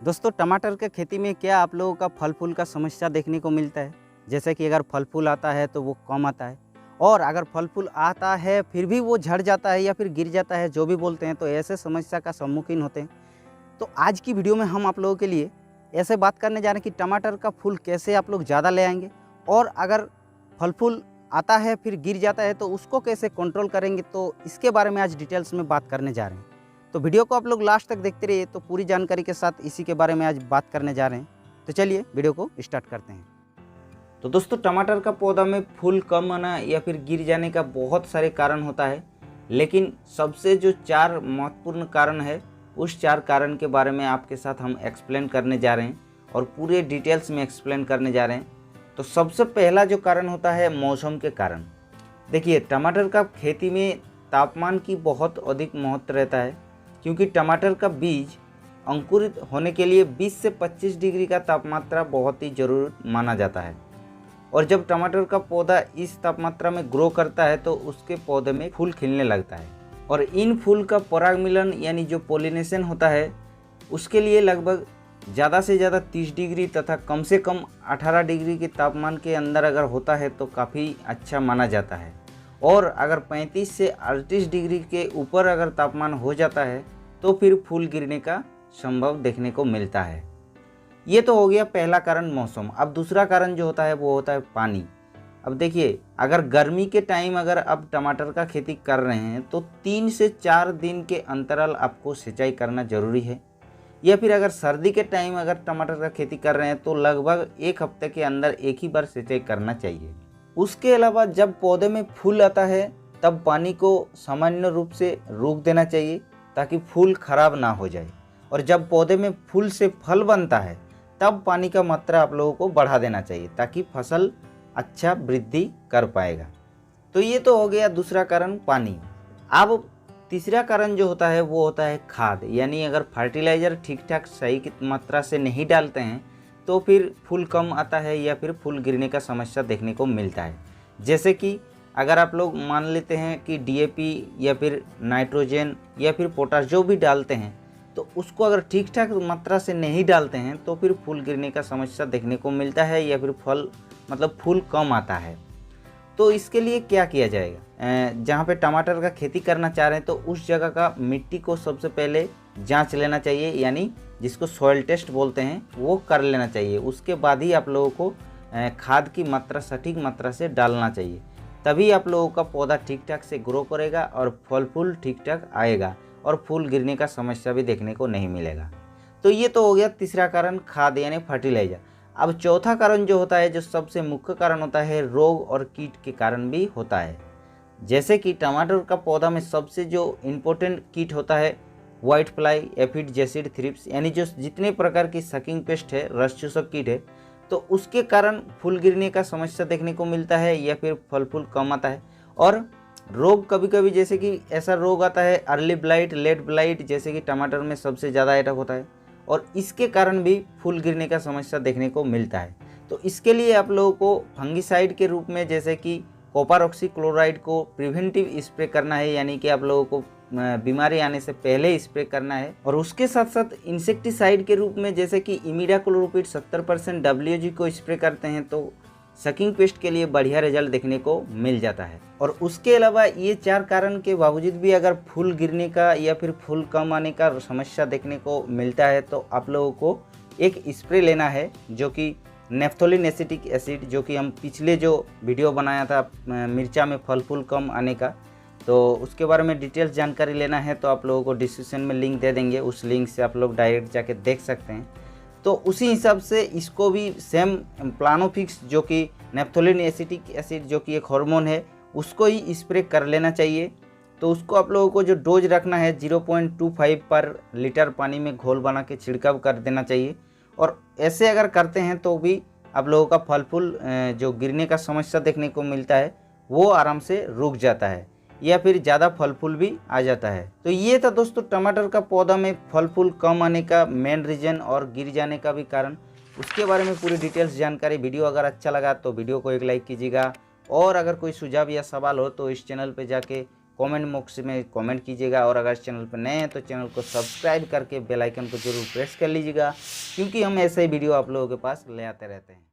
दोस्तों टमाटर के खेती में क्या आप लोगों का फल फूल का समस्या देखने को मिलता है। जैसे कि अगर फल फूल आता है तो वो कम आता है, और अगर फल फूल आता है फिर भी वो झड़ जाता है या फिर गिर जाता है, जो भी बोलते हैं, तो ऐसे समस्या का सम्मुखीन होते हैं। तो आज की वीडियो में हम आप लोगों के लिए ऐसे बात करने जा रहे हैं कि टमाटर का फूल कैसे आप लोग ज़्यादा ले आएंगे, और अगर फल फूल आता है फिर गिर जाता है तो उसको कैसे कंट्रोल करेंगे। तो इसके बारे में आज डिटेल्स में बात करने जा रहे हैं। तो वीडियो को आप लोग लास्ट तक देखते रहिए, तो पूरी जानकारी के साथ इसी के बारे में आज बात करने जा रहे हैं। तो चलिए वीडियो को स्टार्ट करते हैं। तो दोस्तों टमाटर का पौधा में फूल कम आना या फिर गिर जाने का बहुत सारे कारण होता है, लेकिन सबसे जो 4 महत्वपूर्ण कारण है उस 4 कारण के बारे में आपके साथ हम एक्सप्लेन करने जा रहे हैं और पूरे डिटेल्स में एक्सप्लेन करने जा रहे हैं। तो सबसे पहला जो कारण होता है मौसम के कारण। देखिए टमाटर का खेती में तापमान की बहुत अधिक महत्व रहता है, क्योंकि टमाटर का बीज अंकुरित होने के लिए 20 से 25 डिग्री का तापमात्रा बहुत ही ज़रूरी माना जाता है। और जब टमाटर का पौधा इस तापमात्रा में ग्रो करता है तो उसके पौधे में फूल खिलने लगता है, और इन फूल का पराग मिलन यानी जो पोलिनेशन होता है उसके लिए लगभग ज़्यादा से ज़्यादा 30 डिग्री तथा कम से कम 18 डिग्री के तापमान के अंदर अगर होता है तो काफ़ी अच्छा माना जाता है। और अगर 35 से 38 डिग्री के ऊपर अगर तापमान हो जाता है तो फिर फूल गिरने का संभव देखने को मिलता है। ये तो हो गया पहला कारण मौसम। अब दूसरा कारण जो होता है वो होता है पानी। अब देखिए अगर गर्मी के टाइम अगर आप टमाटर का खेती कर रहे हैं तो 3 से 4 दिन के अंतराल आपको सिंचाई करना ज़रूरी है, या फिर अगर सर्दी के टाइम अगर टमाटर का खेती कर रहे हैं तो लगभग 1 हफ्ते के अंदर एक ही बार सिंचाई करना चाहिए। उसके अलावा जब पौधे में फूल आता है तब पानी को सामान्य रूप से रोक देना चाहिए ताकि फूल खराब ना हो जाए, और जब पौधे में फूल से फल बनता है तब पानी का मात्रा आप लोगों को बढ़ा देना चाहिए ताकि फसल अच्छा वृद्धि कर पाएगा। तो ये तो हो गया दूसरा कारण पानी। अब तीसरा कारण जो होता है वो होता है खाद, यानी अगर फर्टिलाइज़र ठीक ठाक सही की मात्रा से नहीं डालते हैं तो फिर फूल कम आता है या फिर फूल गिरने का समस्या देखने को मिलता है। जैसे कि अगर आप लोग मान लेते हैं कि डीएपी या फिर नाइट्रोजन या फिर पोटाश जो भी डालते हैं तो उसको अगर ठीक ठाक मात्रा से नहीं डालते हैं तो फिर फूल गिरने का समस्या देखने को मिलता है या फिर फूल कम आता है। तो इसके लिए क्या किया जाएगा, जहाँ पे टमाटर का खेती करना चाह रहे हैं तो उस जगह का मिट्टी को सबसे पहले जांच लेना चाहिए, यानी जिसको सॉइल टेस्ट बोलते हैं वो कर लेना चाहिए। उसके बाद ही आप लोगों को खाद की मात्रा सटीक मात्रा से डालना चाहिए, तभी आप लोगों का पौधा ठीक ठाक से ग्रो करेगा और फल फूल ठीक ठाक आएगा और फूल गिरने का समस्या भी देखने को नहीं मिलेगा। तो ये तो हो गया तीसरा कारण, खाद यानी फर्टिलाइजर। अब चौथा कारण जो होता है, जो सबसे मुख्य कारण होता है, रोग और कीट के कारण भी होता है। जैसे कि टमाटर का पौधा में सबसे जो इम्पोर्टेंट कीट होता है white fly, aphid, jassid, thrips, यानी जो जितने प्रकार की सकिंग पेस्ट है, रस चूसक कीट है, तो उसके कारण फूल गिरने का समस्या देखने को मिलता है या फिर फल फूल कम आता है। और रोग कभी कभी जैसे कि ऐसा रोग आता है अर्ली ब्लाइट, लेट ब्लाइट, जैसे कि टमाटर में सबसे ज़्यादा अटैक होता है, और इसके कारण भी फूल गिरने का समस्या देखने को मिलता है। तो इसके लिए आप लोगों को फंगिसाइड के रूप में जैसे कि कॉपर ऑक्सीक्लोराइड को प्रिवेंटिव स्प्रे करना है, यानी कि आप लोगों को बीमारी आने से पहले स्प्रे करना है। और उसके साथ साथ इंसेक्टिसाइड के रूप में जैसे कि इमिडाक्लोप्रिड 70% WG को स्प्रे करते हैं तो सकिंग पेस्ट के लिए बढ़िया रिजल्ट देखने को मिल जाता है। और उसके अलावा ये 4 कारण के बावजूद भी अगर फूल गिरने का या फिर फूल कम आने का समस्या देखने को मिलता है तो आप लोगों को एक स्प्रे लेना है जो कि नेफ्थोलिन एसिटिक एसिड, जो कि हम पिछले जो वीडियो बनाया था मिर्चा में फल फूल कम आने का, तो उसके बारे में डिटेल्स जानकारी लेना है तो आप लोगों को डिस्क्रिप्शन में लिंक दे देंगे, उस लिंक से आप लोग डायरेक्ट जाके देख सकते हैं। तो उसी हिसाब से इसको भी सेम प्लानोफिक्स जो कि नेफ्थोलिन एसिटिक एसिड जो कि एक हार्मोन है उसको ही स्प्रे कर लेना चाहिए। तो उसको आप लोगों को जो डोज रखना है 0.25 पर लीटर पानी में घोल बना के छिड़काव कर देना चाहिए। और ऐसे अगर करते हैं तो भी आप लोगों का फल फूल जो गिरने का समस्या देखने को मिलता है वो आराम से रुक जाता है या फिर ज़्यादा फल फूल भी आ जाता है। तो ये था दोस्तों टमाटर का पौधा में फल फूल कम आने का मेन रीज़न और गिर जाने का भी कारण। उसके बारे में पूरी डिटेल्स जानकारी। वीडियो अगर अच्छा लगा तो वीडियो को एक लाइक कीजिएगा, और अगर कोई सुझाव या सवाल हो तो इस चैनल पे जाके कमेंट बॉक्स में कमेंट कीजिएगा, और अगर चैनल पर नए हैं तो चैनल को सब्सक्राइब करके बेल आइकन को जरूर प्रेस कर लीजिएगा, क्योंकि हम ऐसे ही वीडियो आप लोगों के पास ले आते रहते हैं।